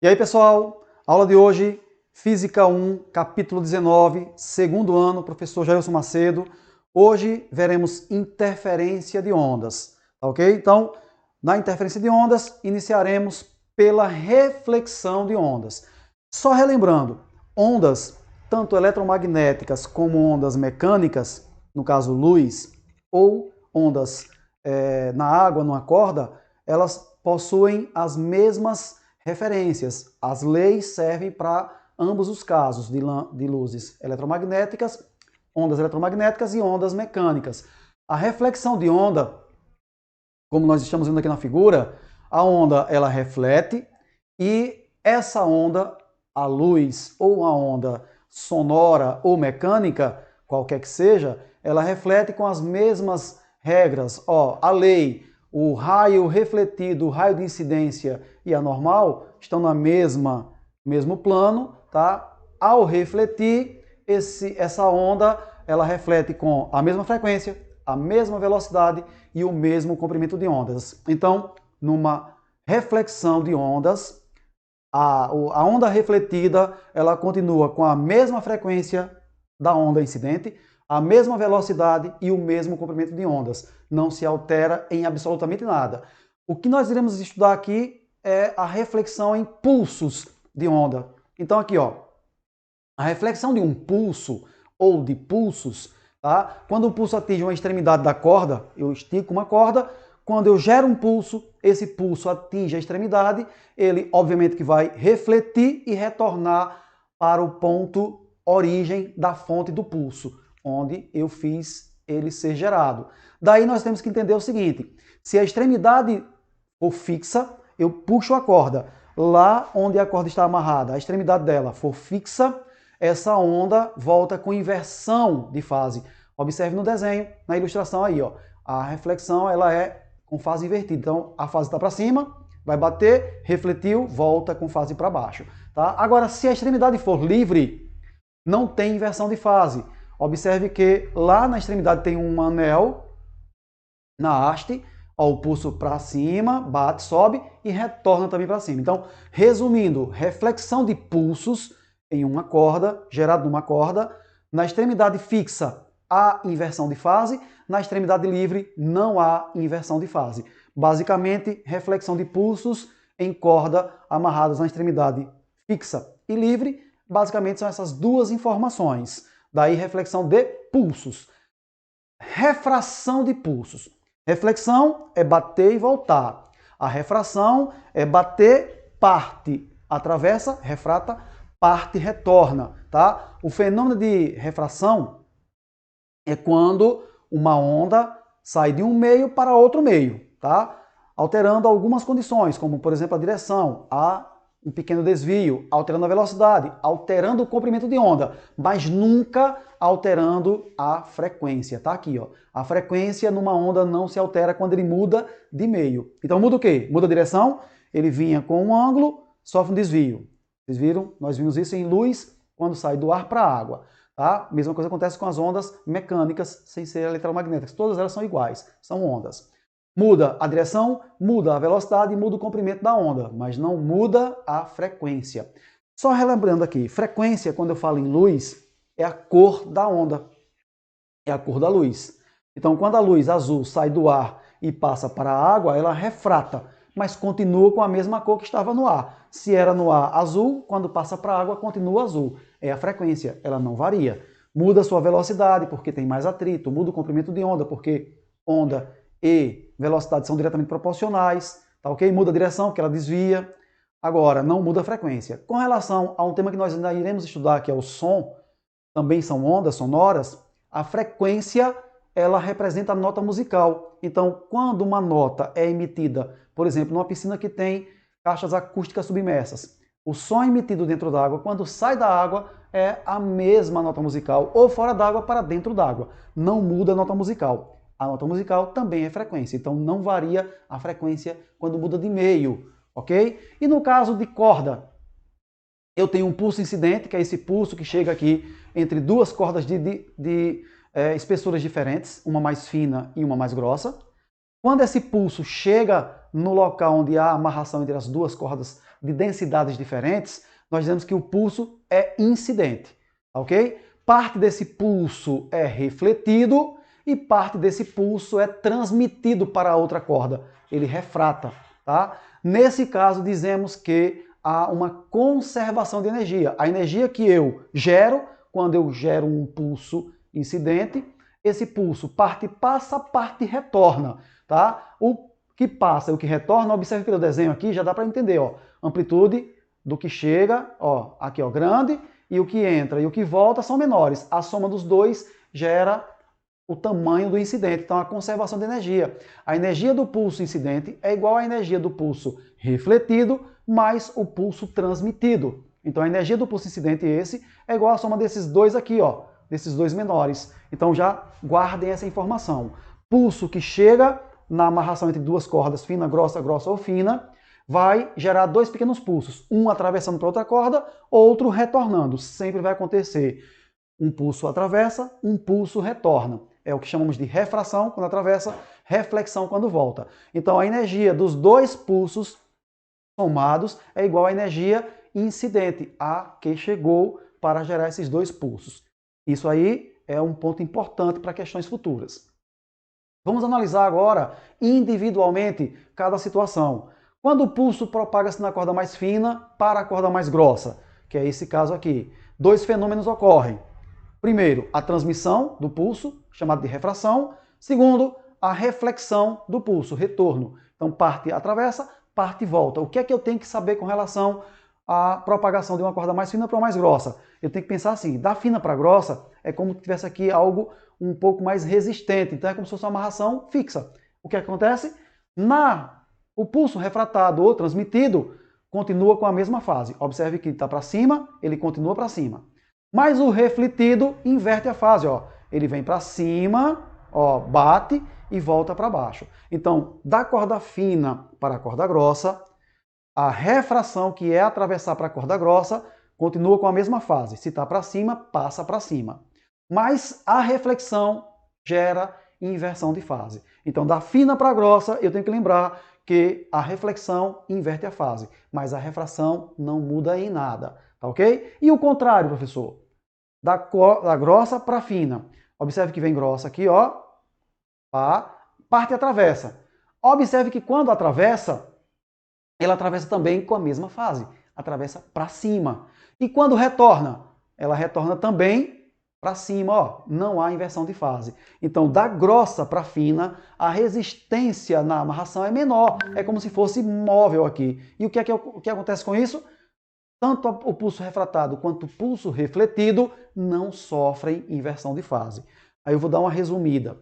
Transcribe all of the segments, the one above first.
E aí, pessoal, aula de hoje, Física 1, capítulo 19, segundo ano, professor Jailson Macedo. Hoje veremos interferência de ondas, tá ok? Então, na interferência de ondas, iniciaremos pela reflexão de ondas. Só relembrando, ondas, tanto eletromagnéticas como ondas mecânicas, no caso luz, ou ondas na água, numa corda, elas possuem as mesmas referências. As leis servem para ambos os casos de luzes eletromagnéticas, ondas eletromagnéticas e ondas mecânicas. A reflexão de onda, como nós estamos vendo aqui na figura, a onda ela reflete e essa onda, a luz ou a onda sonora ou mecânica, qualquer que seja, ela reflete com as mesmas regras. A lei, o raio refletido, o raio de incidência e a normal estão na mesmo plano, tá? Ao refletir, essa onda, ela reflete com a mesma frequência, a mesma velocidade e o mesmo comprimento de ondas. Então, numa reflexão de ondas, a onda refletida, ela continua com a mesma frequência da onda incidente, a mesma velocidade e o mesmo comprimento de ondas. Não se altera em absolutamente nada. O que nós iremos estudar aqui é a reflexão em pulsos de onda. Então aqui, a reflexão de um pulso ou de pulsos, tá? Quando o pulso atinge uma extremidade da corda, eu estico uma corda, quando eu gero um pulso, esse pulso atinge a extremidade, ele obviamente que vai refletir e retornar para o ponto origem da fonte do pulso, onde eu fiz ele ser gerado. Daí nós temos que entender o seguinte, se a extremidade for fixa, eu puxo a corda, lá onde a corda está amarrada, a extremidade dela for fixa, essa onda volta com inversão de fase. Observe no desenho, na ilustração aí, a reflexão ela é com fase invertida. Então, a fase está para cima, vai bater, refletiu, volta com fase para baixo. Tá? Agora, se a extremidade for livre, não tem inversão de fase. Observe que lá na extremidade tem um anel na haste, o pulso para cima, bate, sobe e retorna também para cima. Então, resumindo, reflexão de pulsos em uma corda, gerado numa corda, na extremidade fixa há inversão de fase, na extremidade livre não há inversão de fase. Basicamente, reflexão de pulsos em corda amarradas na extremidade fixa e livre, basicamente são essas duas informações. Daí, reflexão de pulsos. Refração de pulsos. Reflexão é bater e voltar. A refração é bater, parte, atravessa, refrata, parte, retorna, tá? O fenômeno de refração é quando uma onda sai de um meio para outro meio, tá? Alterando algumas condições, como por exemplo a direção, há um pequeno desvio, alterando a velocidade, alterando o comprimento de onda, mas nunca alterando a frequência, tá aqui, A frequência numa onda não se altera quando ele muda de meio. Então muda o quê? Muda a direção, ele vinha com um ângulo, sofre um desvio. Vocês viram? Nós vimos isso em luz quando sai do ar para a água. Tá? Mesma coisa acontece com as ondas mecânicas sem ser eletromagnéticas. Todas elas são iguais, são ondas. Muda a direção, muda a velocidade e muda o comprimento da onda, mas não muda a frequência. Só relembrando aqui, frequência, quando eu falo em luz, é a cor da onda, é a cor da luz. Então, quando a luz azul sai do ar e passa para a água, ela refrata, mas continua com a mesma cor que estava no ar. Se era no ar azul, quando passa para a água, continua azul. É a frequência, ela não varia. Muda a sua velocidade, porque tem mais atrito, muda o comprimento de onda, porque onda e velocidade são diretamente proporcionais, tá ok? Muda a direção, porque ela desvia. Agora, não muda a frequência. Com relação a um tema que nós ainda iremos estudar, que é o som, também são ondas sonoras, a frequência, ela representa a nota musical. Então, quando uma nota é emitida, por exemplo, numa piscina que tem caixas acústicas submersas, o som emitido dentro da água, quando sai da água, é a mesma nota musical, ou fora d'água para dentro d'água. Não muda a nota musical. A nota musical também é frequência, então não varia a frequência quando muda de meio, ok? E no caso de corda, eu tenho um pulso incidente, que é esse pulso que chega aqui entre duas cordas de espessuras diferentes, uma mais fina e uma mais grossa. Quando esse pulso chega no local onde há amarração entre as duas cordas de densidades diferentes, nós dizemos que o pulso é incidente, ok? Parte desse pulso é refletido e parte desse pulso é transmitido para a outra corda. Ele refrata, tá? Nesse caso, dizemos que há uma conservação de energia. A energia que eu gero, quando eu gero um pulso incidente, esse pulso parte passa, parte retorna, tá? O que passa e o que retorna, observe pelo desenho aqui, já dá para entender, ó. Amplitude do que chega, ó, aqui ó, grande, e o que entra e o que volta são menores. A soma dos dois gera o tamanho do incidente, então a conservação de energia. A energia do pulso incidente é igual à energia do pulso refletido mais o pulso transmitido. Então a energia do pulso incidente esse é igual à soma desses dois aqui, ó, desses dois menores. Então já guardem essa informação. Pulso que chega na amarração entre duas cordas, fina, grossa, grossa ou fina, vai gerar dois pequenos pulsos, um atravessando para outra corda, outro retornando. Sempre vai acontecer um pulso atravessa, um pulso retorna. É o que chamamos de refração quando atravessa, reflexão quando volta. Então a energia dos dois pulsos somados é igual à energia incidente, a que chegou para gerar esses dois pulsos. Isso aí é um ponto importante para questões futuras. Vamos analisar agora individualmente cada situação. Quando o pulso propaga-se na corda mais fina para a corda mais grossa, que é esse caso aqui, dois fenômenos ocorrem. Primeiro, a transmissão do pulso, chamado de refração. Segundo, a reflexão do pulso, retorno. Então, parte atravessa, parte volta. O que é que eu tenho que saber com relação à propagação de uma corda mais fina para uma mais grossa? Eu tenho que pensar assim, da fina para a grossa, é como se tivesse aqui algo um pouco mais resistente. Então, é como se fosse uma amarração fixa. O que acontece? O pulso refratado ou transmitido continua com a mesma fase. Observe que está para cima, ele continua para cima. Mas o refletido inverte a fase, ó. Ele vem para cima, ó, bate e volta para baixo. Então, da corda fina para a corda grossa, a refração, que é atravessar para a corda grossa, continua com a mesma fase. Se está para cima, passa para cima. Mas a reflexão gera inversão de fase. Então, da fina para a grossa, eu tenho que lembrar que a reflexão inverte a fase, mas a refração não muda em nada, tá ok? E o contrário, professor? Da grossa para fina. Observe que vem grossa aqui, ó, pá, parte e atravessa. Observe que quando atravessa, ela atravessa também com a mesma fase, atravessa para cima. E quando retorna, ela retorna também para cima, ó, não há inversão de fase. Então, da grossa para fina, a resistência na amarração é menor, é como se fosse móvel aqui. E o que acontece com isso? Tanto o pulso refratado quanto o pulso refletido não sofrem inversão de fase. Aí eu vou dar uma resumida.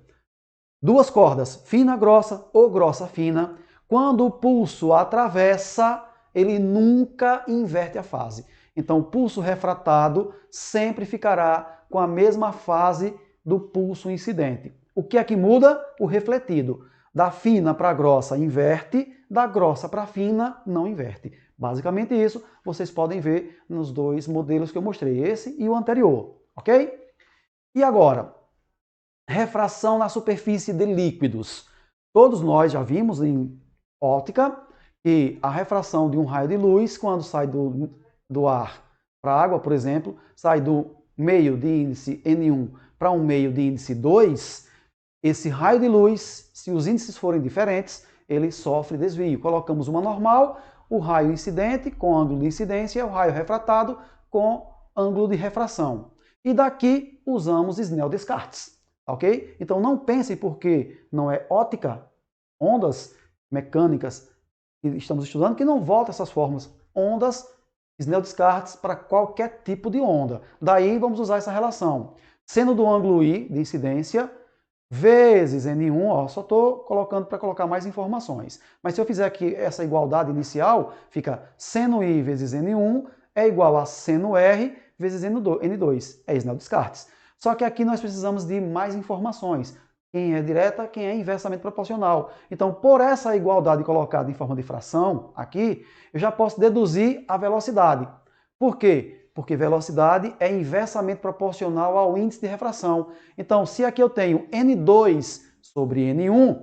Duas cordas, fina, grossa ou grossa, fina. Quando o pulso atravessa, ele nunca inverte a fase. Então, o pulso refratado sempre ficará com a mesma fase do pulso incidente. O que é que muda? O refletido. Da fina para a grossa inverte, da grossa para a fina não inverte. Basicamente isso, vocês podem ver nos dois modelos que eu mostrei, esse e o anterior, ok? E agora, refração na superfície de líquidos. Todos nós já vimos em óptica que a refração de um raio de luz, quando sai do ar para a água, por exemplo, sai do meio de índice N1 para um meio de índice 2, esse raio de luz, se os índices forem diferentes, ele sofre desvio. Colocamos uma normal, o raio incidente com ângulo de incidência, o raio refratado com ângulo de refração. E daqui usamos Snell-Descartes, ok? Então não pensem porque não é óptica, ondas mecânicas que estamos estudando, que não volta essas fórmulas. Ondas, Snell-Descartes para qualquer tipo de onda. Daí vamos usar essa relação. Seno do ângulo I de incidência vezes N1, ó, só estou colocando para colocar mais informações. Mas se eu fizer aqui essa igualdade inicial, fica seno I vezes N1 é igual a seno R vezes N2. É Snell-Descartes. Só que aqui nós precisamos de mais informações. Quem é direta, quem é inversamente proporcional. Então, por essa igualdade colocada em forma de fração, aqui, eu já posso deduzir a velocidade. Por quê? Porque velocidade é inversamente proporcional ao índice de refração. Então, se aqui eu tenho N2 sobre N1,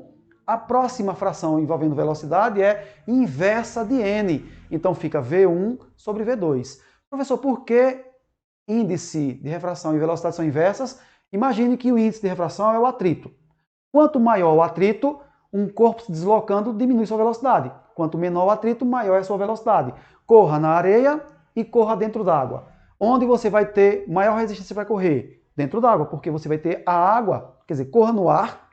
A próxima fração envolvendo velocidade é inversa de n. Então fica V1 sobre V2. Professor, por que índice de refração e velocidade são inversas? Imagine que o índice de refração é o atrito. Quanto maior o atrito, um corpo se deslocando diminui sua velocidade. Quanto menor o atrito, maior é a sua velocidade. Corra na areia e corra dentro d'água. Onde você vai ter maior resistência para correr? Dentro d'água, porque você vai ter a água, quer dizer, corra no ar,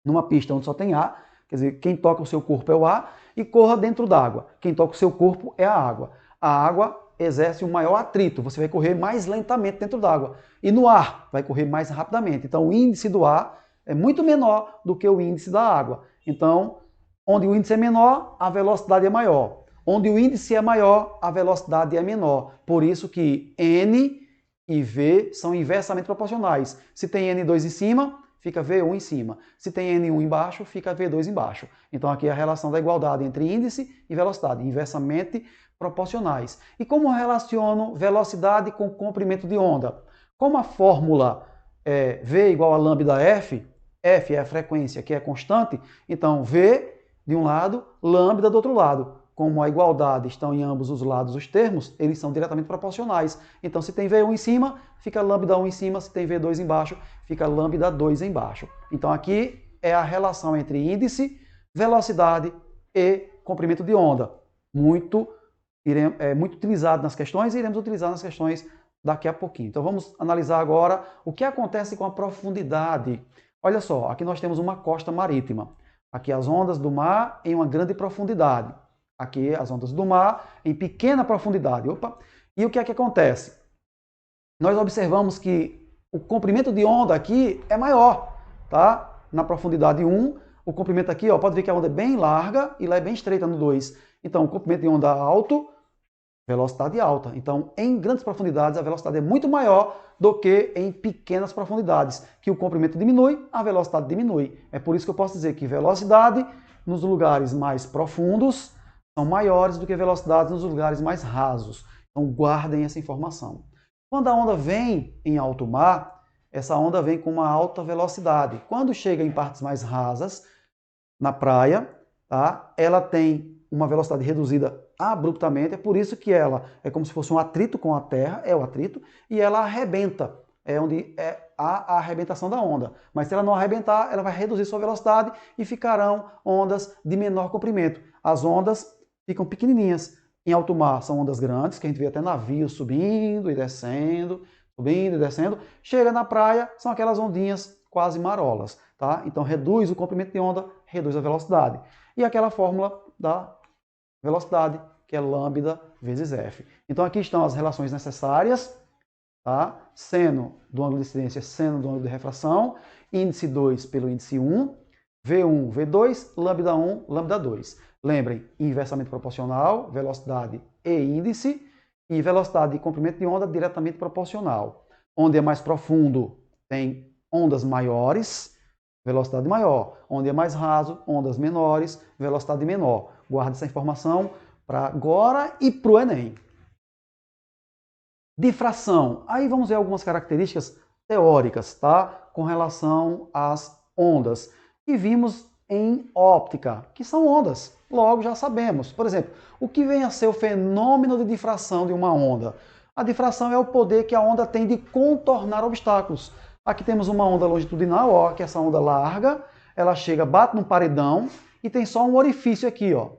numa pista onde só tem ar, quer dizer, quem toca o seu corpo é o ar, e corra dentro d'água. Quem toca o seu corpo é a água. A água exerce um maior atrito, você vai correr mais lentamente dentro d'água. E no ar, vai correr mais rapidamente. Então, o índice do ar é muito menor do que o índice da água. Então, onde o índice é menor, a velocidade é maior. Onde o índice é maior, a velocidade é menor. Por isso que N e V são inversamente proporcionais. Se tem N2 em cima, fica V1 em cima. Se tem N1 embaixo, fica V2 embaixo. Então aqui é a relação da igualdade entre índice e velocidade, inversamente proporcionais. E como eu relaciono velocidade com comprimento de onda? Como a fórmula é V igual a lambda F, F é a frequência que é constante, então V de um lado, lambda do outro lado. Como a igualdade estão em ambos os lados os termos, eles são diretamente proporcionais. Então, se tem V1 em cima, fica lambda 1 em cima. Se tem V2 embaixo, fica lambda 2 embaixo. Então, aqui é a relação entre índice, velocidade e comprimento de onda. Muito utilizado nas questões e iremos utilizar nas questões daqui a pouquinho. Então, vamos analisar agora o que acontece com a profundidade. Olha só, aqui nós temos uma costa marítima. Aqui as ondas do mar em uma grande profundidade. Aqui as ondas do mar em pequena profundidade. Opa! E o que é que acontece? Nós observamos que o comprimento de onda aqui é maior, tá? Na profundidade 1, o comprimento aqui, ó, pode ver que a onda é bem larga e lá é bem estreita no 2. Então, o comprimento de onda alto, velocidade alta. Então, em grandes profundidades, a velocidade é muito maior do que em pequenas profundidades, que o comprimento diminui, a velocidade diminui. É por isso que eu posso dizer que velocidade nos lugares mais profundos são maiores do que velocidades nos lugares mais rasos. Então guardem essa informação. Quando a onda vem em alto mar, essa onda vem com uma alta velocidade. Quando chega em partes mais rasas, na praia, tá? Ela tem uma velocidade reduzida abruptamente, é por isso que ela é como se fosse um atrito com a terra, é o atrito, e ela arrebenta, é onde é a arrebentação da onda. Mas se ela não arrebentar, ela vai reduzir sua velocidade e ficarão ondas de menor comprimento. As ondas ficam pequenininhas. Em alto mar são ondas grandes, que a gente vê até navios subindo e descendo, subindo e descendo. Chega na praia, são aquelas ondinhas quase marolas, tá? Então reduz o comprimento de onda, reduz a velocidade. E aquela fórmula da velocidade, que é lambda vezes F. Então aqui estão as relações necessárias, tá? Seno do ângulo de incidência, seno do ângulo de refração, índice 2 pelo índice 1, V1, V2, lambda 1, lambda 2. Lembrem, inversamente proporcional, velocidade e índice, e velocidade e comprimento de onda diretamente proporcional. Onde é mais profundo, tem ondas maiores, velocidade maior. Onde é mais raso, ondas menores, velocidade menor. Guarde essa informação para agora e para o Enem. Difração. Aí vamos ver algumas características teóricas, tá? Com relação às ondas. E vimos em óptica, que são ondas. Logo já sabemos. Por exemplo, o que vem a ser o fenômeno de difração de uma onda? A difração é o poder que a onda tem de contornar obstáculos. Aqui temos uma onda longitudinal, ó, que é essa onda larga, ela chega, bate num paredão e tem só um orifício aqui, ó.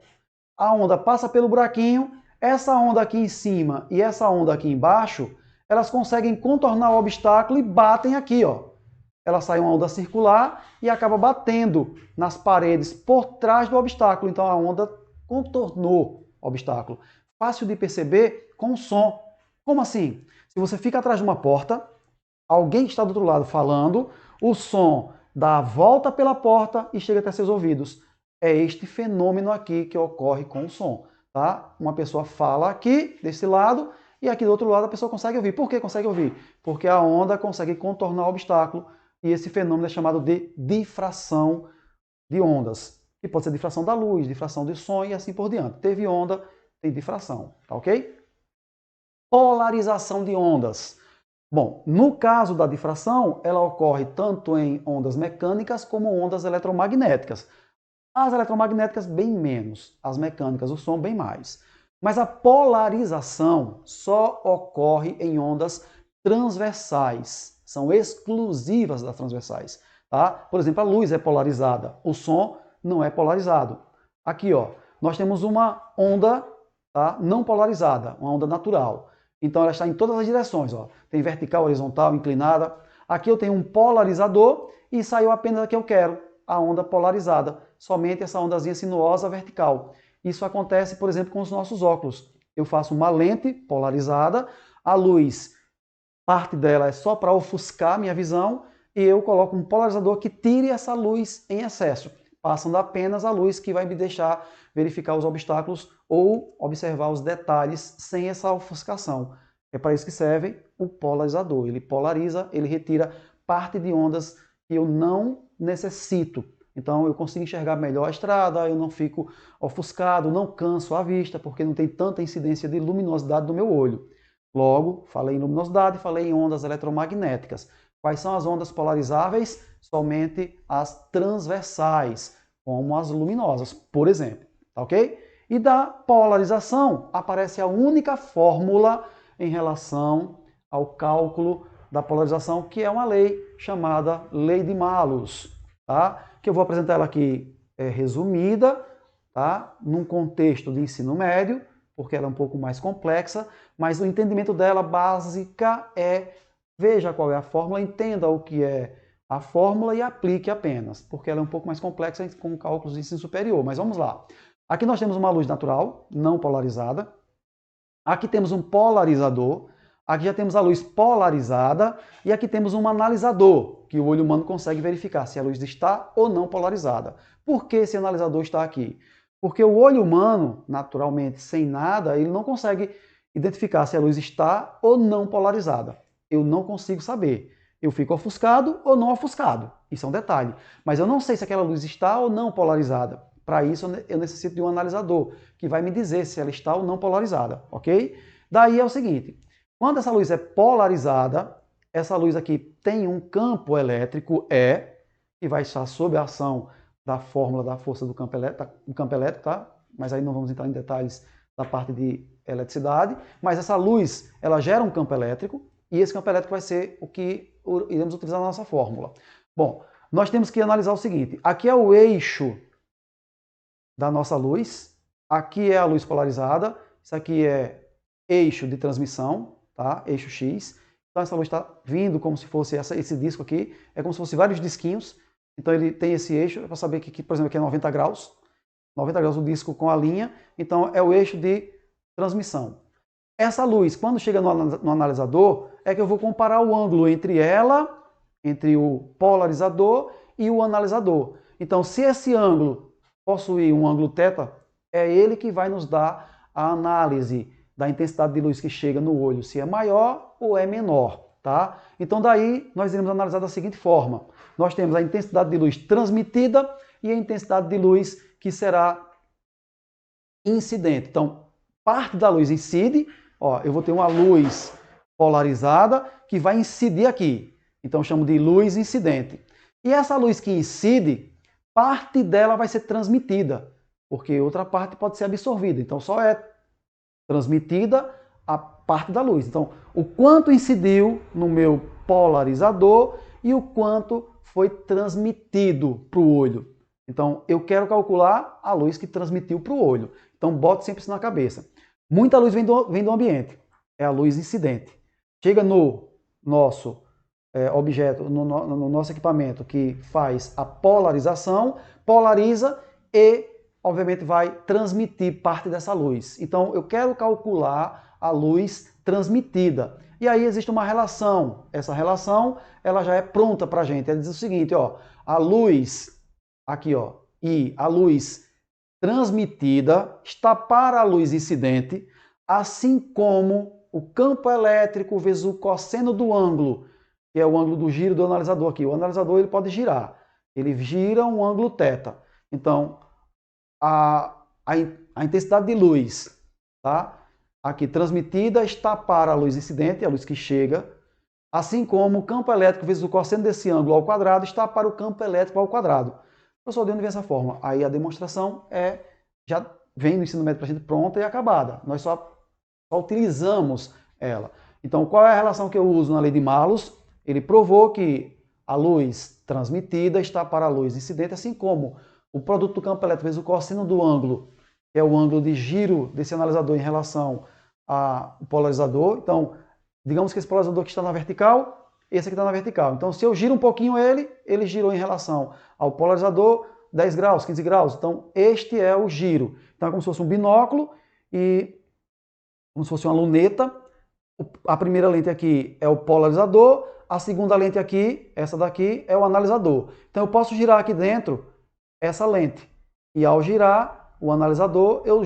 A onda passa pelo buraquinho, essa onda aqui em cima e essa onda aqui embaixo, elas conseguem contornar o obstáculo e batem aqui, ó. Ela sai uma onda circular e acaba batendo nas paredes por trás do obstáculo. Então a onda contornou o obstáculo. Fácil de perceber com o som. Como assim? Se você fica atrás de uma porta, alguém está do outro lado falando, o som dá a volta pela porta e chega até seus ouvidos. É este fenômeno aqui que ocorre com o som. Tá? Uma pessoa fala aqui, desse lado, e aqui do outro lado a pessoa consegue ouvir. Por que consegue ouvir? Porque a onda consegue contornar o obstáculo. E esse fenômeno é chamado de difração de ondas, que pode ser difração da luz, difração de som e assim por diante. Teve onda, tem difração, tá ok? Polarização de ondas. Bom, no caso da difração, ela ocorre tanto em ondas mecânicas como ondas eletromagnéticas. As eletromagnéticas, bem menos. As mecânicas, o som, bem mais. Mas a polarização só ocorre em ondas transversais. São exclusivas das transversais. Tá? Por exemplo, a luz é polarizada. O som não é polarizado. Aqui, ó, nós temos uma onda, tá, não polarizada, uma onda natural. Então ela está em todas as direções. Ó. Tem vertical, horizontal, inclinada. Aqui eu tenho um polarizador e saiu apenas a que eu quero, a onda polarizada. Somente essa ondazinha sinuosa vertical. Isso acontece, por exemplo, com os nossos óculos. Eu faço uma lente polarizada, a luz, parte dela é só para ofuscar minha visão, e eu coloco um polarizador que tire essa luz em excesso, passando apenas a luz que vai me deixar verificar os obstáculos ou observar os detalhes sem essa ofuscação. É para isso que serve o polarizador. Ele polariza, ele retira parte de ondas que eu não necessito. Então eu consigo enxergar melhor a estrada, eu não fico ofuscado, não canso a vista, porque não tem tanta incidência de luminosidade do meu olho. Logo, falei em luminosidade, falei em ondas eletromagnéticas. Quais são as ondas polarizáveis? Somente as transversais, como as luminosas, por exemplo. Tá ok? E da polarização aparece a única fórmula em relação ao cálculo da polarização, que é uma lei chamada Lei de Malus, tá? Que eu vou apresentar ela aqui resumida, tá? Num contexto de ensino médio, porque ela é um pouco mais complexa, mas o entendimento dela básica é, veja qual é a fórmula, entenda o que é a fórmula e aplique apenas, porque ela é um pouco mais complexa com cálculos de ensino superior. Mas vamos lá. Aqui nós temos uma luz natural, não polarizada. Aqui temos um polarizador. Aqui já temos a luz polarizada. E aqui temos um analisador, que o olho humano consegue verificar se a luz está ou não polarizada. Por que esse analisador está aqui? Porque o olho humano, naturalmente, sem nada, ele não consegue identificar se a luz está ou não polarizada. Eu não consigo saber. Eu fico ofuscado ou não ofuscado. Isso é um detalhe. Mas eu não sei se aquela luz está ou não polarizada. Para isso, eu necessito de um analisador, que vai me dizer se ela está ou não polarizada, ok? Daí é o seguinte, quando essa luz é polarizada, essa luz aqui tem um campo elétrico E, que vai estar sob a ação da fórmula da força do campo elétrico, tá? Mas aí não vamos entrar em detalhes da parte de eletricidade. Mas essa luz, ela gera um campo elétrico, e esse campo elétrico vai ser o que iremos utilizar na nossa fórmula. Bom, nós temos que analisar o seguinte, aqui é o eixo da nossa luz, aqui é a luz polarizada, isso aqui é eixo de transmissão, tá? Eixo X. Então essa luz está vindo como se fosse esse disco aqui, é como se fosse vários disquinhos. Então ele tem esse eixo, é para saber que, por exemplo, aqui é 90 graus o disco com a linha, então é o eixo de transmissão. Essa luz, quando chega no analisador, é que eu vou comparar o ângulo entre ela, entre o polarizador e o analisador. Então, se esse ângulo possuir um ângulo θ, é ele que vai nos dar a análise da intensidade de luz que chega no olho, se é maior ou é menor, tá? Então daí nós iremos analisar da seguinte forma. Nós temos a intensidade de luz transmitida e a intensidade de luz que será incidente. Então, parte da luz incide, ó, eu vou ter uma luz polarizada que vai incidir aqui. Então eu chamo de luz incidente. E essa luz que incide, parte dela vai ser transmitida, porque outra parte pode ser absorvida. Então só é transmitida a parte da luz. Então, o quanto incidiu no meu polarizador e o quanto foi transmitido para o olho. Então, eu quero calcular a luz que transmitiu para o olho. Então, bote sempre isso na cabeça. Muita luz vem do ambiente, é a luz incidente. Chega no nosso objeto, no nosso equipamento que faz a polarização, polariza e, obviamente, vai transmitir parte dessa luz. Então, eu quero calcular a luz transmitida. E aí existe uma relação. Essa relação, ela já é pronta para a gente. Ela diz o seguinte, ó, a luz, aqui, ó, e a luz transmitida está para a luz incidente, assim como o campo elétrico vezes o cosseno do ângulo, que é o ângulo do giro do analisador aqui. O analisador ele pode girar. Ele gira um ângulo θ. Então, a intensidade de luz, tá? Aqui transmitida está para a luz incidente, a luz que chega, assim como o campo elétrico vezes o cosseno desse ângulo ao quadrado está para o campo elétrico ao quadrado. Professor, de onde vem essa fórmula? Aí a demonstração já vem do ensino médio para a gente pronta e acabada. Nós só utilizamos ela. Então, qual é a relação que eu uso na lei de Malus? Ele provou que a luz transmitida está para a luz incidente, assim como o produto do campo elétrico vezes o cosseno do ângulo, que é o ângulo de giro desse analisador em relação ao polarizador. Então, digamos que esse polarizador aqui está na vertical, esse aqui está na vertical. Então, se eu giro um pouquinho ele girou em relação ao polarizador 10 graus, 15 graus. Então, este é o giro. Então, é como se fosse um binóculo e como se fosse uma luneta. A primeira lente aqui é o polarizador, a segunda lente aqui, essa daqui, é o analisador. Então, eu posso girar aqui dentro essa lente. E ao girar o analisador, eu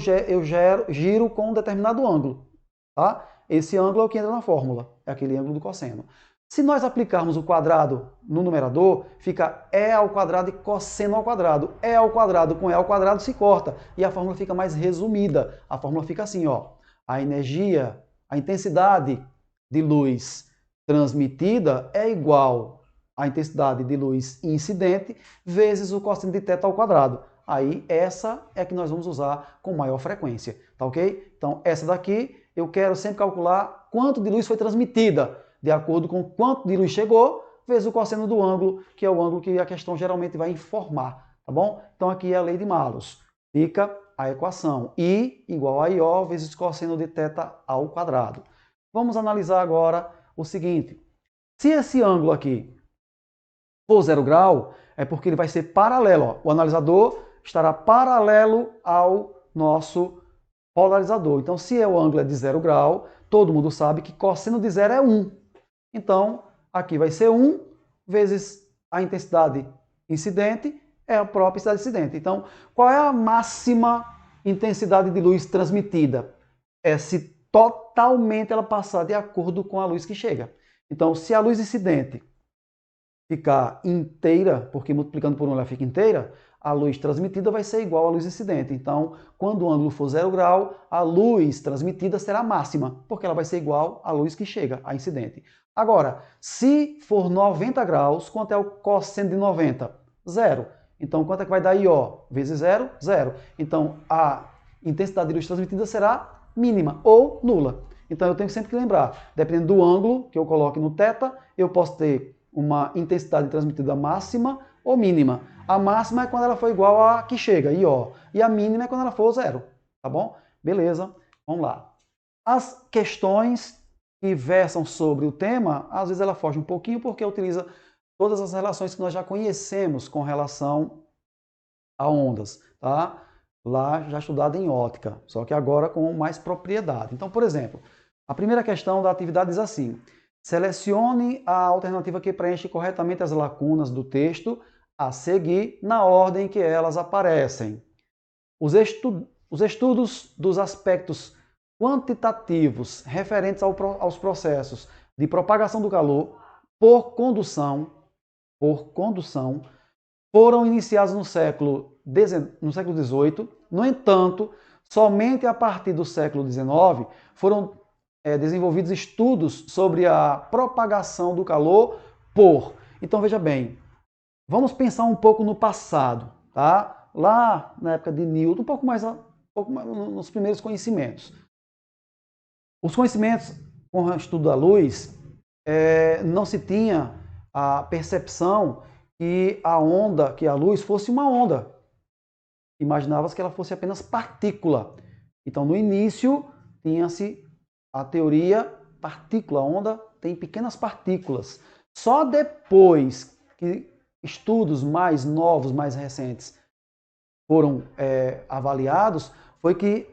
giro com um determinado ângulo. Tá? Esse ângulo é o que entra na fórmula, é aquele ângulo do cosseno. Se nós aplicarmos o quadrado no numerador, fica E ao quadrado e cosseno ao quadrado. E ao quadrado com E ao quadrado se corta e a fórmula fica mais resumida. A fórmula fica assim, ó. A energia, a intensidade de luz transmitida é igual à intensidade de luz incidente vezes o cosseno de θ ao quadrado. Aí essa é que nós vamos usar com maior frequência, tá ok? Então essa daqui eu quero sempre calcular quanto de luz foi transmitida, de acordo com quanto de luz chegou, vezes o cosseno do ângulo, que é o ângulo que a questão geralmente vai informar, tá bom? Então aqui é a lei de Malus. Fica a equação I igual a IO vezes cosseno de θ ao quadrado. Vamos analisar agora o seguinte. Se esse ângulo aqui for 0 grau, é porque ele vai ser paralelo. Ó. O analisador estará paralelo ao nosso polarizador. Então, se o ângulo é de 0 grau, todo mundo sabe que cosseno de 0 é 1. Então, aqui vai ser 1 vezes a intensidade incidente é a própria intensidade incidente. Então, qual é a máxima intensidade de luz transmitida? É se totalmente ela passar de acordo com a luz que chega. Então, se a luz incidente ficar inteira, porque multiplicando por 1 ela fica inteira, a luz transmitida vai ser igual à luz incidente. Então, quando o ângulo for 0 grau, a luz transmitida será máxima, porque ela vai ser igual à luz que chega, a incidente. Agora, se for 90 graus, quanto é o cosseno de 90? 0. Então, quanto é que vai dar IO? Vezes 0? 0. Então, a intensidade de luz transmitida será mínima ou nula. Então, eu tenho sempre que lembrar, dependendo do ângulo que eu coloque no θ, eu posso ter uma intensidade transmitida máxima ou mínima. A máxima é quando ela for igual a que chega, IO. E a mínima é quando ela for 0. Tá bom? Beleza, vamos lá. As questões que versam sobre o tema, às vezes ela foge um pouquinho porque utiliza todas as relações que nós já conhecemos com relação a ondas, tá? Lá já estudado em ótica, só que agora com mais propriedade. Então, por exemplo, a primeira questão da atividade diz assim: selecione a alternativa que preenche corretamente as lacunas do texto a seguir na ordem que elas aparecem. Os estudos dos aspectos quantitativos referentes aos processos de propagação do calor por condução foram iniciados no século XVIII. No entanto, somente a partir do século XIX foram desenvolvidos estudos sobre a propagação do calor por. Então, veja bem, vamos pensar um pouco no passado, tá? Lá na época de Newton, um pouco mais nos primeiros conhecimentos. Os conhecimentos com o estudo da luz, não se tinha a percepção que a luz fosse uma onda. Imaginava-se que ela fosse apenas partícula. Então, no início, tinha-se a teoria partícula, a onda tem pequenas partículas. Só depois que estudos mais novos, mais recentes foram avaliados, foi que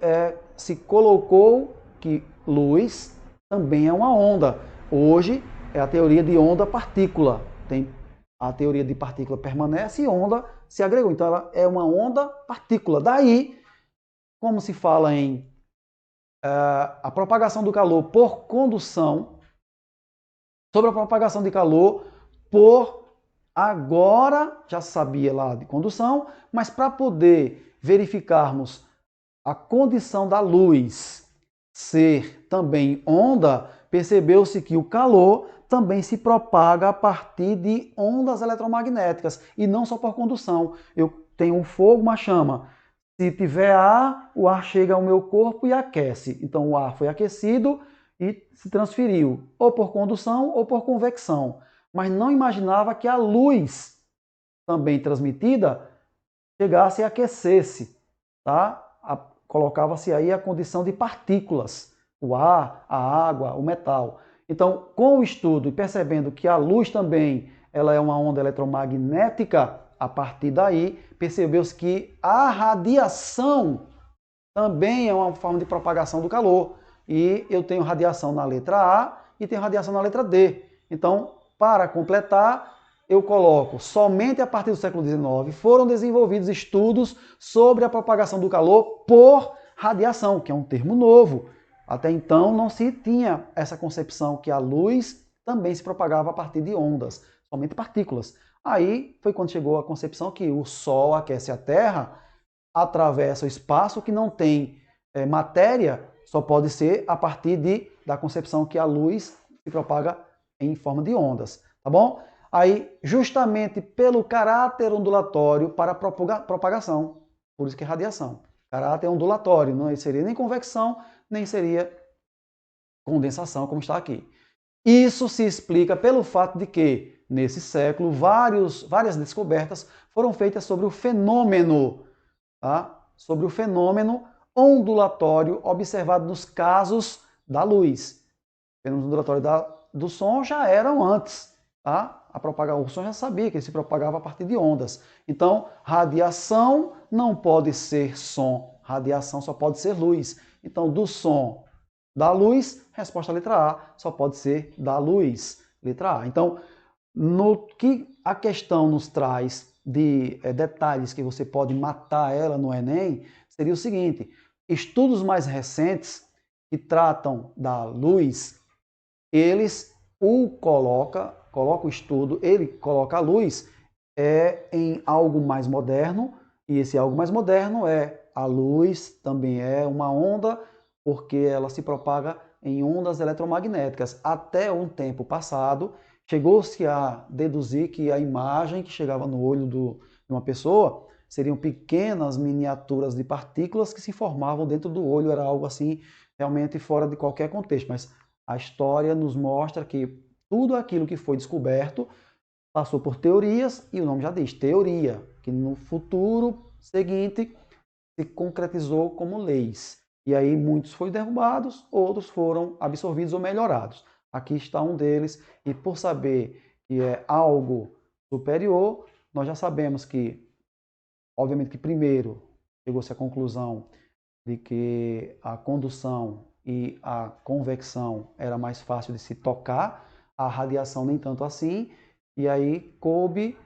se colocou que luz também é uma onda. Hoje é a teoria de onda-partícula. A teoria de partícula permanece e onda se agregou. Então ela é uma onda-partícula. Daí, como se fala em a propagação do calor por condução, sobre a propagação de calor por agora, já sabia lá de condução, mas para poder verificarmos a condição da luz ser também onda, percebeu-se que o calor também se propaga a partir de ondas eletromagnéticas e não só por condução. Eu tenho um fogo, uma chama. Se tiver ar, o ar chega ao meu corpo e aquece. Então o ar foi aquecido e se transferiu, ou por condução ou por convecção. Mas não imaginava que a luz, também transmitida, chegasse e aquecesse, tá? Colocava-se aí a condição de partículas, o ar, a água, o metal. Então, com o estudo e percebendo que a luz também ela é uma onda eletromagnética, a partir daí percebeu-se que a radiação também é uma forma de propagação do calor. E eu tenho radiação na letra A e tenho radiação na letra D. Então, para completar, eu coloco, somente a partir do século XIX foram desenvolvidos estudos sobre a propagação do calor por radiação, que é um termo novo. Até então não se tinha essa concepção que a luz também se propagava a partir de ondas, somente partículas. Aí foi quando chegou a concepção que o Sol aquece a Terra, atravessa o espaço que não tem matéria, só pode ser a partir da concepção que a luz se propaga em forma de ondas, tá bom? Aí, justamente pelo caráter ondulatório para propagação, por isso que é radiação. Caráter ondulatório, não seria nem convecção, nem seria condensação, como está aqui. Isso se explica pelo fato de que, nesse século, várias descobertas foram feitas sobre o fenômeno, tá? Sobre o fenômeno ondulatório observado nos casos da luz. O fenômeno ondulatório do som já eram antes, tá? O som já sabia que ele se propagava a partir de ondas. Então, radiação não pode ser som, radiação só pode ser luz. Então, do som, da luz, resposta à letra A, só pode ser da luz, letra A. Então, no que a questão nos traz de detalhes que você pode matar ela no Enem, seria o seguinte: estudos mais recentes que tratam da luz, eles coloca o estudo, ele coloca a luz em algo mais moderno, e esse algo mais moderno é a luz também é uma onda, porque ela se propaga em ondas eletromagnéticas. Até um tempo passado, chegou-se a deduzir que a imagem que chegava no olho de uma pessoa seriam pequenas miniaturas de partículas que se formavam dentro do olho, era algo assim realmente fora de qualquer contexto, mas a história nos mostra que tudo aquilo que foi descoberto passou por teorias, e o nome já diz, teoria, que no futuro seguinte se concretizou como leis. E aí muitos foram derrubados, outros foram absorvidos ou melhorados. Aqui está um deles, e por saber que é algo superior, nós já sabemos que, obviamente que primeiro chegou-se à conclusão de que a condução e a convecção era mais fácil de se tocar, a radiação nem tanto assim, e aí coube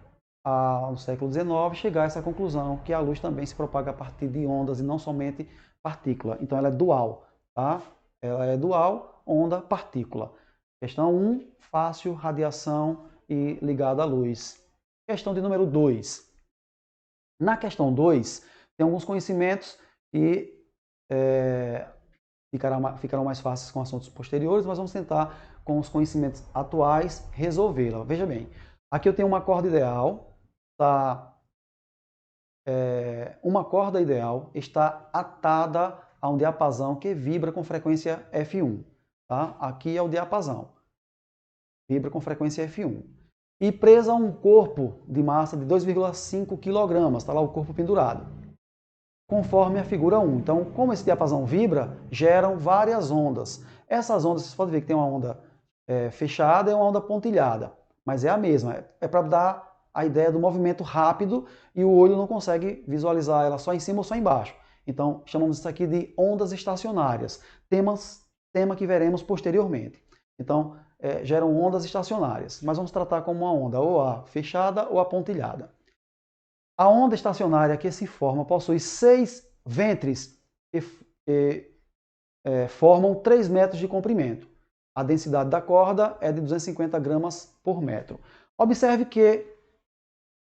no século XIX chegar a essa conclusão que a luz também se propaga a partir de ondas e não somente partícula. Então ela é dual, tá? Ela é dual, onda, partícula. Questão 1, fácil, radiação e ligada à luz. Questão de número 2. Na questão 2, tem alguns conhecimentos que ficarão mais fáceis com assuntos posteriores, mas vamos tentar, com os conhecimentos atuais, resolvê-la. Veja bem, aqui eu tenho uma corda ideal, tá? Uma corda ideal está atada a um diapasão que vibra com frequência F1. Tá? Aqui é o diapasão, vibra com frequência F1. E presa a um corpo de massa de 2,5 kg, está lá o corpo pendurado, conforme a figura 1. Então, como esse diapasão vibra, geram várias ondas. Essas ondas, vocês podem ver que tem uma onda fechada e uma onda pontilhada, mas é a mesma. É para dar a ideia do movimento rápido e o olho não consegue visualizar ela só em cima ou só embaixo. Então, chamamos isso aqui de ondas estacionárias, tema que veremos posteriormente. Então, geram ondas estacionárias, mas vamos tratar como uma onda ou a fechada ou a pontilhada. A onda estacionária que se forma possui 6 ventres que formam 3 metros de comprimento. A densidade da corda é de 250 gramas por metro. Observe que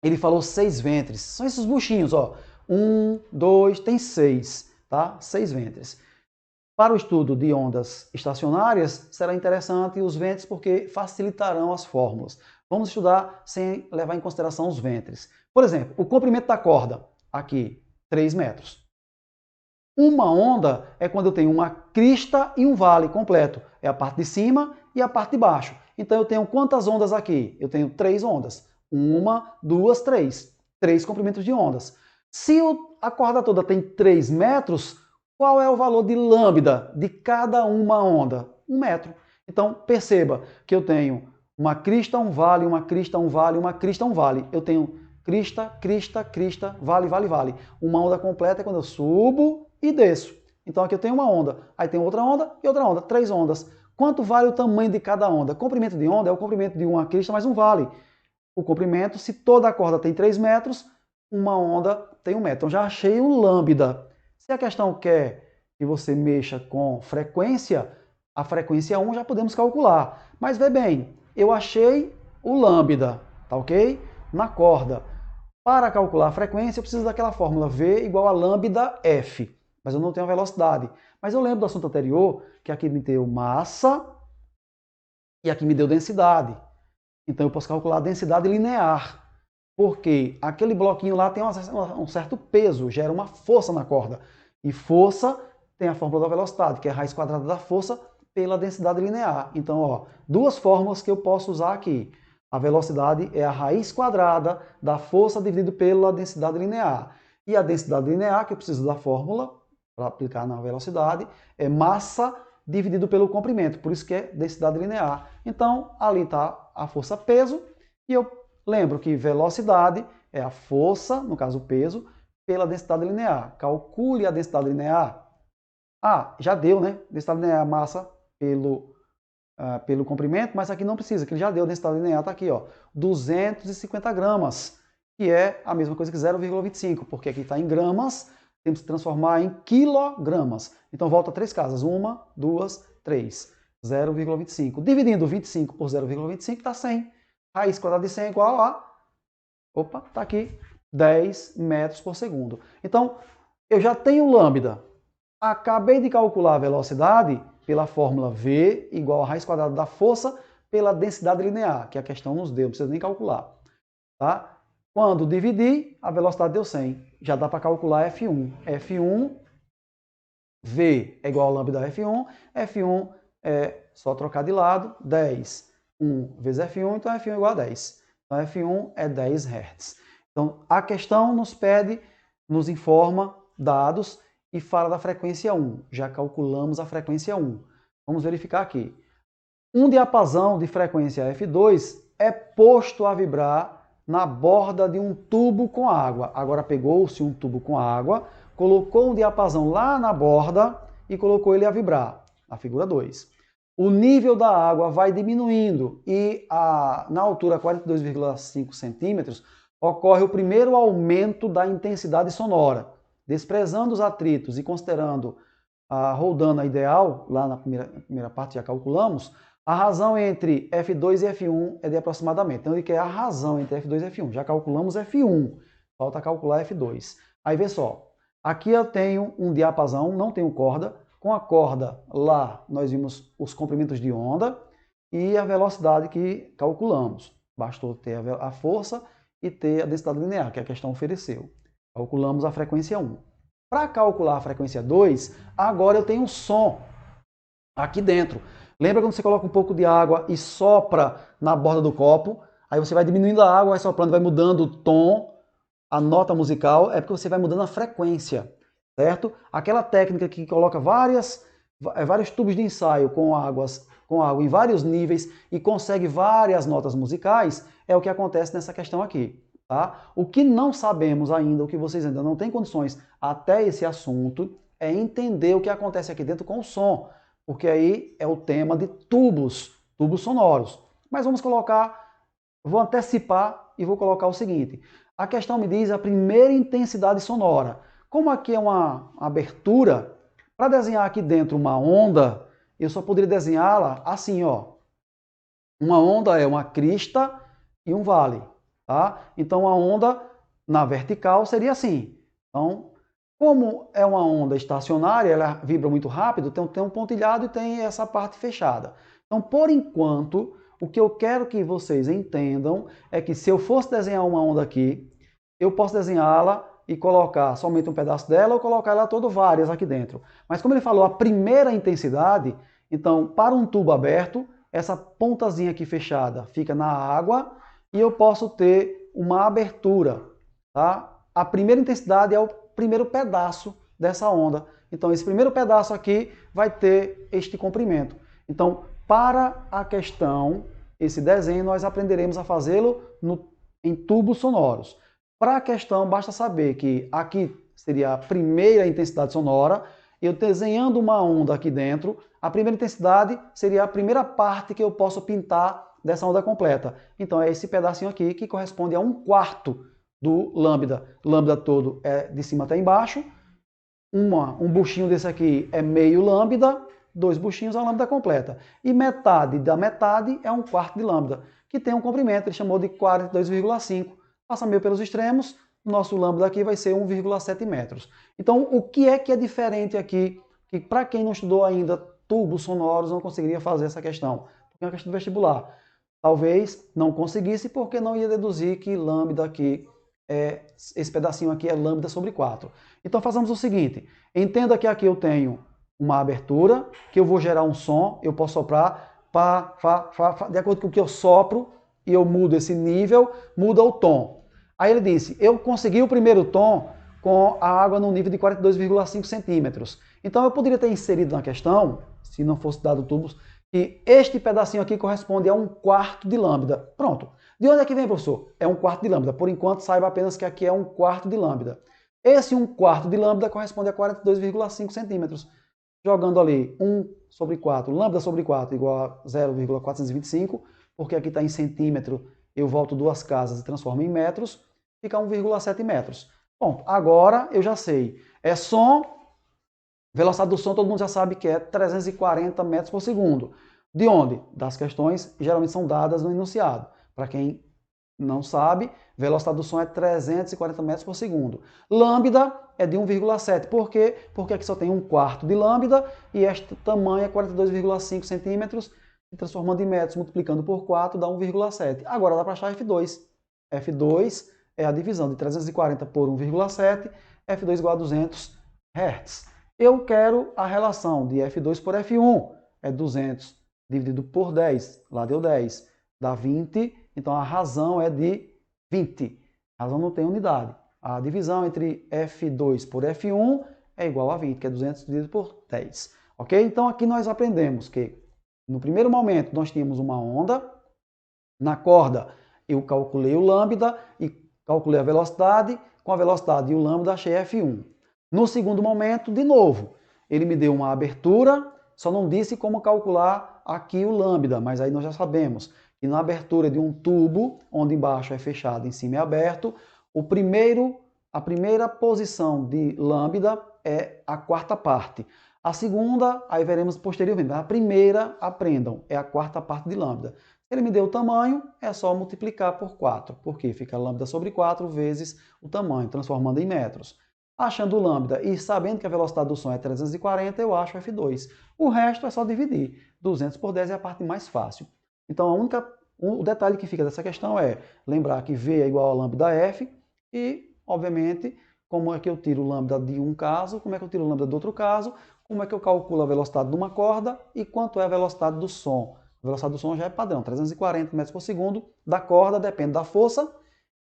ele falou 6 ventres. São esses buchinhos, ó. 1, 2, tem 6, tá? 6 ventres. Para o estudo de ondas estacionárias, será interessante os ventres porque facilitarão as fórmulas. Vamos estudar sem levar em consideração os ventres. Por exemplo, o comprimento da corda, aqui, 3 metros. Uma onda é quando eu tenho uma crista e um vale completo. É a parte de cima e a parte de baixo. Então eu tenho quantas ondas aqui? Eu tenho 3 ondas. 1, 2, 3. 3 comprimentos de ondas. Se a corda toda tem 3 metros, qual é o valor de lambda de cada uma onda? 1 metro. Então perceba que eu tenho uma crista, um vale, uma crista, um vale, uma crista, um vale. Eu tenho crista, crista, crista, vale, vale, vale. Uma onda completa é quando eu subo e desço. Então aqui eu tenho uma onda, aí tem outra onda e outra onda, 3 ondas. Quanto vale o tamanho de cada onda? Comprimento de onda é o comprimento de uma crista mais um vale. O comprimento, se toda a corda tem 3 metros, uma onda tem 1 metro. Então já achei o lambda. Se a questão quer que você mexa com frequência, a frequência 1 já podemos calcular. Mas vê bem, eu achei o lambda, tá ok? Na corda. Para calcular a frequência, eu preciso daquela fórmula V igual a lambda F. Mas eu não tenho a velocidade. Mas eu lembro do assunto anterior que aqui me deu massa e aqui me deu densidade. Então eu posso calcular a densidade linear. Porque aquele bloquinho lá tem um certo peso, gera uma força na corda. E força tem a fórmula da velocidade, que é a raiz quadrada da força pela densidade linear. Então, ó, duas fórmulas que eu posso usar aqui. A velocidade é a raiz quadrada da força dividido pela densidade linear. E a densidade linear, que eu preciso da fórmula para aplicar na velocidade, é massa dividido pelo comprimento. Por isso que é densidade linear. Então, ali está a força peso. E eu lembro que velocidade é a força, no caso o peso, pela densidade linear. Calcule a densidade linear. Ah, já deu, né? Densidade linear é massa pelo comprimento, mas aqui não precisa, que ele já deu a densidade linear, está aqui, ó, 250 gramas, que é a mesma coisa que 0,25, porque aqui está em gramas, temos que transformar em quilogramas. Então volta 3 casas, 1, 2, 3, 0,25. Dividindo 25 por 0,25 dá 100. Raiz quadrada de 100 é igual a, opa, está aqui, 10 metros por segundo. Então, eu já tenho lambda. Acabei de calcular a velocidade pela fórmula V igual a raiz quadrada da força pela densidade linear, que a questão nos deu, não precisa nem calcular. Tá? Quando dividir, a velocidade deu 100. Já dá para calcular F1. F1, V é igual a lambda F1. F1 é só trocar de lado, 10. 1 vezes F1, então F1 é igual a 10. Então F1 é 10 Hz. Então a questão nos pede, nos informa dados e fala da frequência 1. Já calculamos a frequência 1. Vamos verificar aqui. Um diapasão de frequência F2 é posto a vibrar na borda de um tubo com água. Agora pegou-se um tubo com água, colocou um diapasão lá na borda e colocou ele a vibrar, na figura 2. O nível da água vai diminuindo e na altura 42,5 centímetros ocorre o primeiro aumento da intensidade sonora. Desprezando os atritos e considerando a roldana ideal, lá na primeira parte já calculamos, a razão entre F2 e F1 é de aproximadamente. Então ele quer a razão entre F2 e F1. Já calculamos F1, falta calcular F2. Aí vê só, aqui eu tenho um diapasão, não tenho corda. Com a corda lá nós vimos os comprimentos de onda e a velocidade que calculamos. Bastou ter a força e ter a densidade linear, que a questão ofereceu. Calculamos a frequência 1. Para calcular a frequência 2, agora eu tenho um som aqui dentro. Lembra quando você coloca um pouco de água e sopra na borda do copo? Aí você vai diminuindo a água, vai soprando, vai mudando o tom, a nota musical, é porque você vai mudando a frequência, certo? Aquela técnica que coloca vários tubos de ensaio com água em vários níveis e consegue várias notas musicais, é o que acontece nessa questão aqui. Tá? O que não sabemos ainda, o que vocês ainda não têm condições até esse assunto, é entender o que acontece aqui dentro com o som, porque aí é o tema de tubos sonoros. Mas vamos colocar, vou antecipar e vou colocar o seguinte. A questão me diz a primeira intensidade sonora. Como aqui é uma abertura, para desenhar aqui dentro uma onda, eu só poderia desenhá-la assim, ó. Uma onda é uma crista e um vale. Tá? Então a onda na vertical seria assim. Então Como é uma onda estacionária, ela vibra muito rápido, então tem um pontilhado e tem essa parte fechada. Então, por enquanto, o que eu quero que vocês entendam é que se eu fosse desenhar uma onda aqui, eu posso desenhá-la e colocar somente um pedaço dela ou colocar ela toda várias aqui dentro. Mas como ele falou, a primeira intensidade, então, para um tubo aberto, essa pontazinha aqui fechada fica na água e eu posso ter uma abertura, tá? A primeira intensidade é o primeiro pedaço dessa onda. Então, esse primeiro pedaço aqui vai ter este comprimento. Então, para a questão, esse desenho, nós aprenderemos a fazê-lo em tubos sonoros. Para a questão, basta saber que aqui seria a primeira intensidade sonora. Eu desenhando uma onda aqui dentro, a primeira intensidade seria a primeira parte que eu posso pintar dessa onda completa. Então, é esse pedacinho aqui que corresponde a 1/4 do lambda. Lambda todo é de cima até embaixo. Um buchinho desse aqui é meio lambda, 2 buchinhos é a lambda completa. E metade da metade é 1/4 de lambda, que tem um comprimento, ele chamou de 42,5. Passa meio pelos extremos, nosso lambda aqui vai ser 1,7 metros. Então, o que é diferente aqui, que para quem não estudou ainda tubos sonoros não conseguiria fazer essa questão? Porque é uma questão do vestibular. Talvez não conseguisse porque não ia deduzir que lambda aqui, esse pedacinho aqui é lambda sobre 4. Então façamos o seguinte, entenda que aqui eu tenho uma abertura, que eu vou gerar um som, eu posso soprar, pá, fá, fá, fá, de acordo com o que eu sopro, e eu mudo esse nível, muda o tom. Aí ele disse, eu consegui o primeiro tom com a água no nível de 42,5 centímetros. Então eu poderia ter inserido na questão, se não fosse dado tubos, que este pedacinho aqui corresponde a 1/4 de lambda. Pronto. De onde é que vem, professor? É 1/4 de lambda. Por enquanto, saiba apenas que aqui é 1/4 de lambda. Esse 1/4 de lambda corresponde a 42,5 centímetros. Jogando ali 1 sobre 4, lambda sobre 4 igual a 0,425, porque aqui está em centímetro, eu volto 2 casas e transformo em metros, fica 1,7 metros. Bom, agora eu já sei. É som, velocidade do som todo mundo já sabe que é 340 metros por segundo. De onde? Das questões geralmente são dadas no enunciado. Para quem não sabe, velocidade do som é 340 metros por segundo. Lambda é de 1,7. Por quê? Porque aqui só tem 1/4 de lambda e este tamanho é 42,5 centímetros. E transformando em metros, multiplicando por 4, dá 1,7. Agora dá para achar F2. F2 é a divisão de 340 por 1,7. F2 igual a 200 Hz. Eu quero a relação de F2 por F1. É 200 dividido por 10. Lá deu 10. Dá 20. Então a razão é de 20. A razão não tem unidade. A divisão entre F2 por F1 é igual a 20, que é 200 dividido por 10. Ok? Então aqui nós aprendemos que no primeiro momento nós tínhamos uma onda. Na corda eu calculei o lambda e calculei a velocidade. Com a velocidade e o lambda achei F1. No segundo momento, de novo, ele me deu uma abertura, só não disse como calcular aqui o lambda, mas aí nós já sabemos. E na abertura de um tubo, onde embaixo é fechado, em cima é aberto, a primeira posição de lambda é a 4ª parte. A segunda, aí veremos posteriormente. A primeira, aprendam, é a 4ª parte de lambda. Se ele me deu o tamanho, é só multiplicar por 4, porque fica lambda sobre 4 vezes o tamanho, transformando em metros. Achando o lambda e sabendo que a velocidade do som é 340, eu acho F2. O resto é só dividir. 200 por 10 é a parte mais fácil. Então, o detalhe que fica dessa questão é lembrar que V é igual a lambda F e, obviamente, como é que eu tiro o lambda de um caso, como é que eu tiro o lambda do outro caso, como é que eu calculo a velocidade de uma corda e quanto é a velocidade do som. A velocidade do som já é padrão, 340 metros por segundo. Da corda depende da força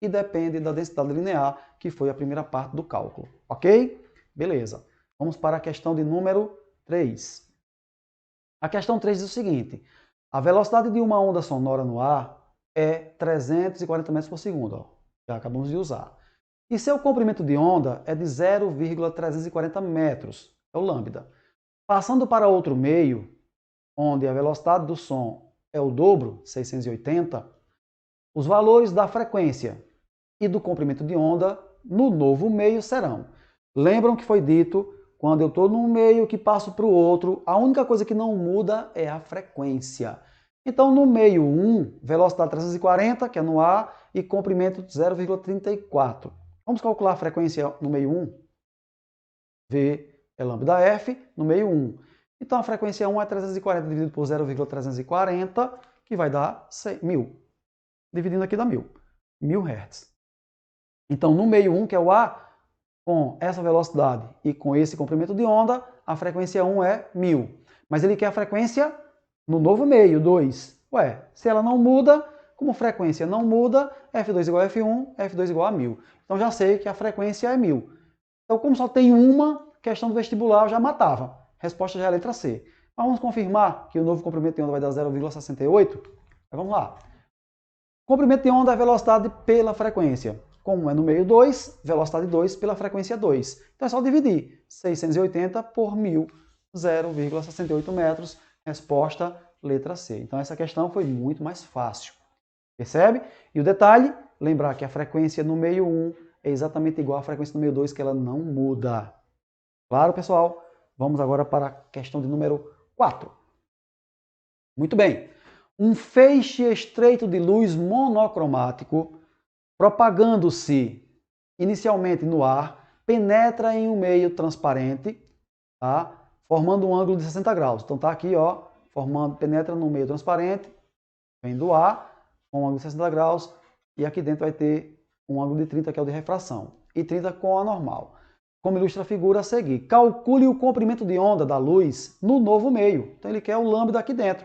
e depende da densidade linear, que foi a primeira parte do cálculo. Ok? Beleza. Vamos para a questão de número 3. A questão 3 diz o seguinte: a velocidade de uma onda sonora no ar é 340 metros por segundo. Ó. Já acabamos de usar. E seu comprimento de onda é de 0,340 metros, é o lambda. Passando para outro meio, onde a velocidade do som é o dobro, 680, os valores da frequência e do comprimento de onda no novo meio serão. Lembram que foi dito, quando eu estou num meio que passo para o outro, a única coisa que não muda é a frequência. Então, no meio 1, velocidade 340, que é no ar, e comprimento 0,34. Vamos calcular a frequência no meio 1? V é lambda F, no meio 1. Então a frequência 1 é 340 dividido por 0,340, que vai dar 1000. Dividindo aqui dá 1000. 1000 Hz. Então no meio 1, que é o A, com essa velocidade e com esse comprimento de onda, a frequência 1 é 1000. Mas ele quer a frequência no novo meio, 2. Ué, se ela não muda, como frequência não muda, F2 igual a F1, F2 igual a 1000. Então já sei que a frequência é 1000. Então como só tem uma, questão do vestibular eu já matava. A resposta já é a letra C. Mas vamos confirmar que o novo comprimento de onda vai dar 0,68? Vamos lá. Comprimento de onda é velocidade pela frequência. Como é no meio 2, velocidade 2 pela frequência 2. Então é só dividir 680 por 1000, 0,68 metros. Resposta, letra C. Então essa questão foi muito mais fácil. Percebe? E o detalhe, lembrar que a frequência no meio 1 é exatamente igual à frequência no meio 2, que ela não muda. Claro, pessoal? Vamos agora para a questão de número 4. Muito bem. Um feixe estreito de luz monocromático, propagando-se inicialmente no ar, penetra em um meio transparente, tá? Formando um ângulo de 60 graus. Então tá aqui, ó, penetra no meio transparente, vem do ar, com um ângulo de 60 graus, e aqui dentro vai ter um ângulo de 30, que é o de refração, e 30 com a normal. Como ilustra a figura a seguir. Calcule o comprimento de onda da luz no novo meio. Então ele quer o lambda aqui dentro.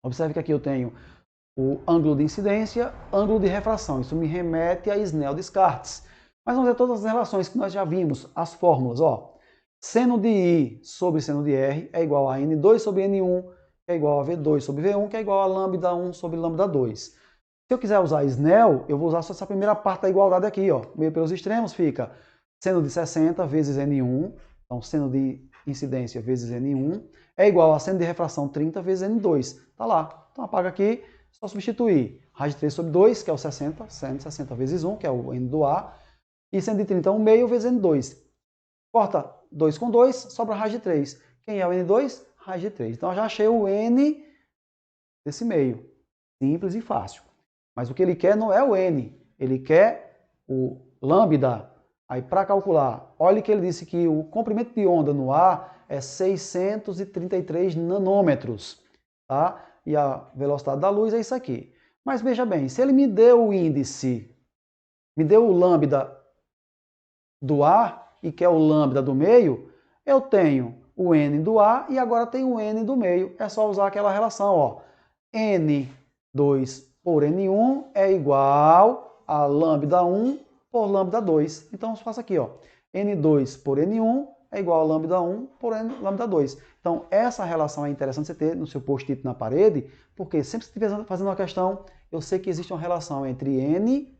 Observe que aqui eu tenho o ângulo de incidência, ângulo de refração. Isso me remete a Snell-Descartes. Mas vamos ver todas as relações que nós já vimos, as fórmulas. Ó. Seno de I sobre seno de R é igual a N2 sobre N1, que é igual a V2 sobre V1, que é igual a lambda 1 sobre lambda 2. Se eu quiser usar Snell, eu vou usar só essa primeira parte da igualdade aqui. Ó. Meio pelos extremos fica seno de 60 vezes N1, então seno de incidência vezes N1, é igual a seno de refração 30 vezes N2. Tá lá. Então apaga aqui, só substituir raiz de 3 sobre 2, que é o 60, seno de 60 vezes 1, que é o N do A, e seno de 30 1 meio vezes N2. Corta 2 com 2, sobra raiz de 3. Quem é o N2? Raiz de 3. Então eu já achei o N desse meio. Simples e fácil. Mas o que ele quer não é o N, ele quer o lambda. Aí para calcular, olha que ele disse que o comprimento de onda no ar é 633 nanômetros, tá? E a velocidade da luz é isso aqui. Mas veja bem, se ele me deu o índice, me deu o lambda do ar e quer o lambda do meio, eu tenho o N do A e agora tenho o N do meio. É só usar aquela relação, ó. N2 por N1 é igual a lambda 1 por lambda 2. Então, eu faço aqui, ó. N2 por N1 é igual a lambda 1 por lambda 2. Então, essa relação é interessante você ter no seu post-it na parede, porque sempre que você estiver fazendo uma questão, eu sei que existe uma relação entre N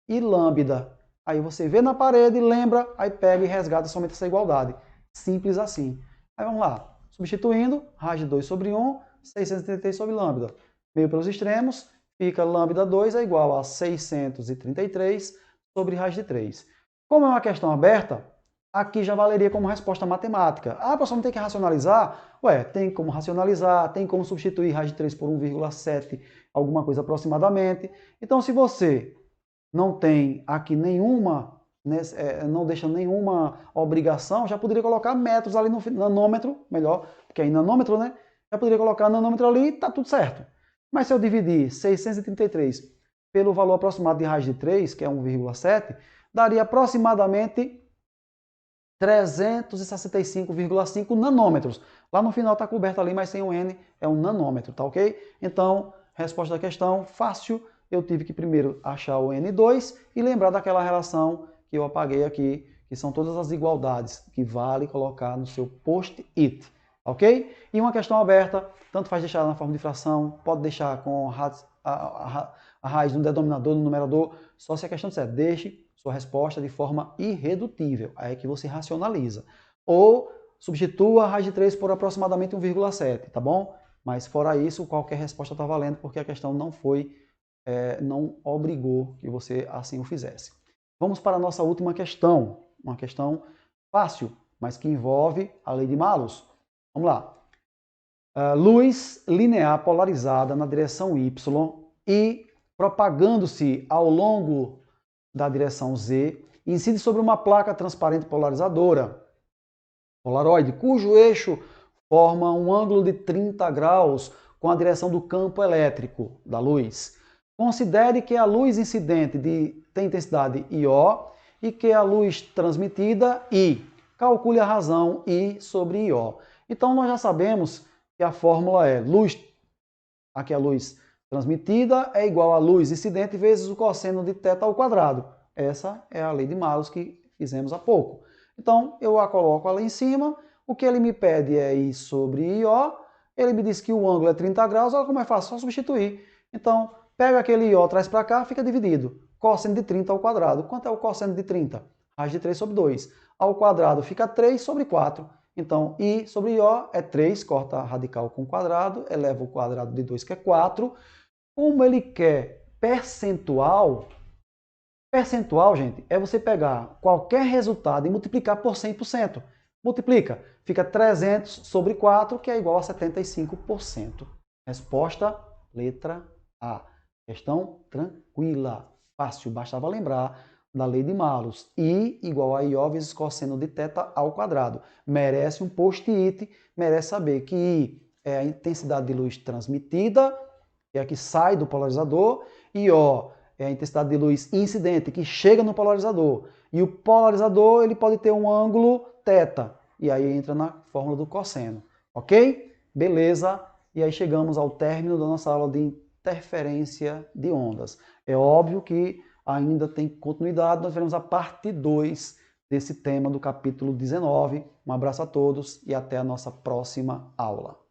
e lambda. Aí você vê na parede, lembra, aí pega e resgata somente essa igualdade. Simples assim. Aí vamos lá. Substituindo, raiz de 2 sobre 1, 633 sobre lambda. Meio pelos extremos, fica lambda 2 é igual a 633 sobre raiz de 3. Como é uma questão aberta, aqui já valeria como resposta matemática. Ah, professor, não tem que racionalizar? Ué, tem como racionalizar, tem como substituir raiz de 3 por 1,7, alguma coisa aproximadamente. Então, se você não tem aqui nenhuma, não deixa nenhuma obrigação, já poderia colocar metros ali no nanômetro, melhor, porque é em nanômetro, né? Já poderia colocar nanômetro ali e tá tudo certo. Mas se eu dividir 633 pelo valor aproximado de raiz de 3, que é 1,7, daria aproximadamente 365,5 nanômetros. Lá no final está coberto ali, mas sem o N, é um nanômetro, tá ok? Então, resposta da questão, fácil. Eu tive que primeiro achar o N2 e lembrar daquela relação que eu apaguei aqui, que são todas as igualdades que vale colocar no seu post-it, ok? E uma questão aberta, tanto faz deixar na forma de fração, pode deixar com a raiz no denominador, no numerador, só se a questão disser, deixe sua resposta de forma irredutível, aí é que você racionaliza. Ou substitua a raiz de 3 por aproximadamente 1,7, tá bom? Mas fora isso, qualquer resposta está valendo, porque a questão não foi não obrigou que você assim o fizesse. Vamos para a nossa última questão, uma questão fácil, mas que envolve a lei de Malus. Vamos lá. Luz linear polarizada na direção Y e propagando-se ao longo da direção Z, incide sobre uma placa transparente polarizadora, polaroide, cujo eixo forma um ângulo de 30 graus com a direção do campo elétrico da luz. Considere que a luz incidente tem intensidade IO e que a luz transmitida I. Calcule a razão I sobre IO. Então, nós já sabemos que a fórmula é aqui a luz transmitida é igual a luz incidente vezes o cosseno de θ ao quadrado. Essa é a lei de Malus que fizemos há pouco. Então, eu a coloco ali em cima. O que ele me pede é I sobre IO. Ele me diz que o ângulo é 30 graus. Olha como é fácil, só substituir. Então, pega aquele IO, traz para cá, fica dividido. Cosseno de 30 ao quadrado. Quanto é o cosseno de 30? Raiz de 3 sobre 2. Ao quadrado fica 3 sobre 4. Então, I sobre IO é 3, corta a radical com o quadrado, eleva o quadrado de 2, que é 4. Como ele quer percentual, gente, é você pegar qualquer resultado e multiplicar por 100%. Multiplica, fica 300 sobre 4, que é igual a 75%. Resposta, letra A. Questão tranquila, fácil, bastava lembrar da lei de Malus. I igual a IO vezes cosseno de θ ao quadrado. Merece um post-it, merece saber que I é a intensidade de luz transmitida, que é a que sai do polarizador, e O é a intensidade de luz incidente, que chega no polarizador. E o polarizador ele pode ter um ângulo θ, e aí entra na fórmula do cosseno. Ok? Beleza? E aí chegamos ao término da nossa aula de interferência de ondas. É óbvio que ainda tem continuidade, nós veremos a parte 2 desse tema do capítulo 19. Um abraço a todos e até a nossa próxima aula.